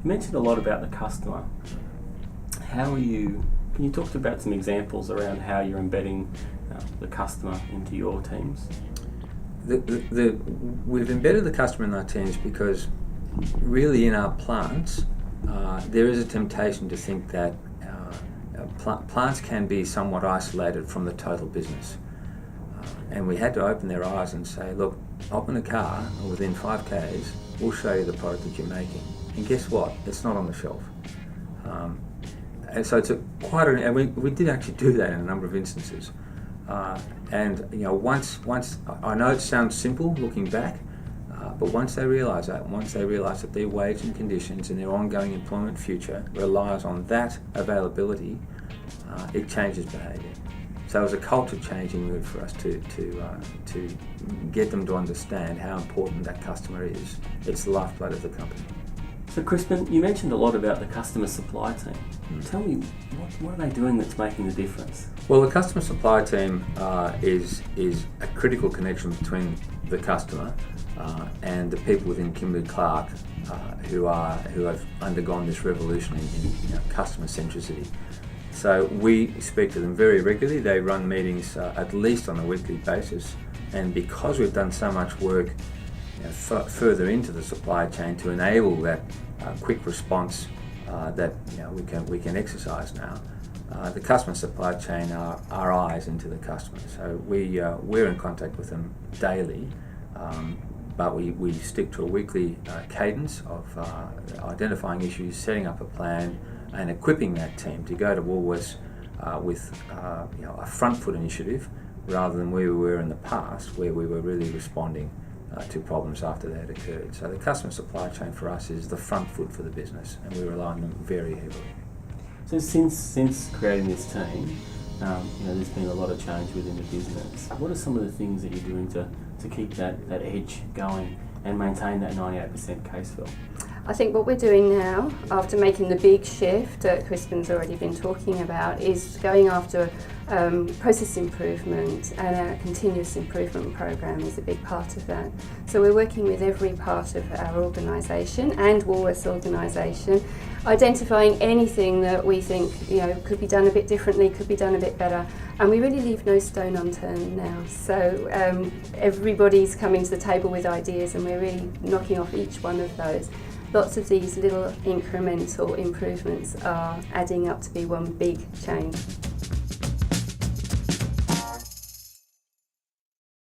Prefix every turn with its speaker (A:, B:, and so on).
A: You mentioned a lot about the customer. Can you talk about some examples around how you're embedding the customer into your teams?
B: We've embedded the customer in our teams because really in our plants there is a temptation to think that plants can be somewhat isolated from the total business. And we had to open their eyes and say, look, hop in a car and within 5 Ks, we'll show you the product that you're making. And guess what? It's not on the shelf. And so it's and we did actually do that in a number of instances. And once I know it sounds simple looking back, but once they realise that their wage and conditions and their ongoing employment future relies on that availability, it changes behaviour. So it was a culture changing move for us to get them to understand how important that customer is. It's the lifeblood of the company.
A: So Crispin, you mentioned a lot about the customer supply team. Tell me, what are they doing that's making the difference?
B: Well, the customer supply team is a critical connection between the customer and the people within Kimberly-Clark who have undergone this revolution in customer centricity. So we speak to them very regularly. They run meetings at least on a weekly basis, and because we've done so much work further into the supply chain to enable that quick response that we can exercise now, the customer supply chain are our eyes into the customer. So we're in contact with them daily, but we stick to a weekly cadence of identifying issues, setting up a plan, and equipping that team to go to Woolworths with a front foot initiative rather than where we were in the past, where we were really responding to problems after they had occurred. So the customer supply chain for us is the front foot for the business, and we rely on them very heavily.
A: So since creating this team, there's been a lot of change within the business. What are some of the things that you're doing to keep that edge going and maintain that 98% case fill?
C: I think what we're doing now, after making the big shift that Crispin's already been talking about, is going after process improvement, and our continuous improvement program is a big part of that. So we're working with every part of our organisation and Woolworths organisation, identifying anything that we think could be done a bit differently, could be done a bit better, and we really leave no stone unturned now. So everybody's coming to the table with ideas, and we're really knocking off each one of those. Lots of these little incremental improvements are adding up to be one big change.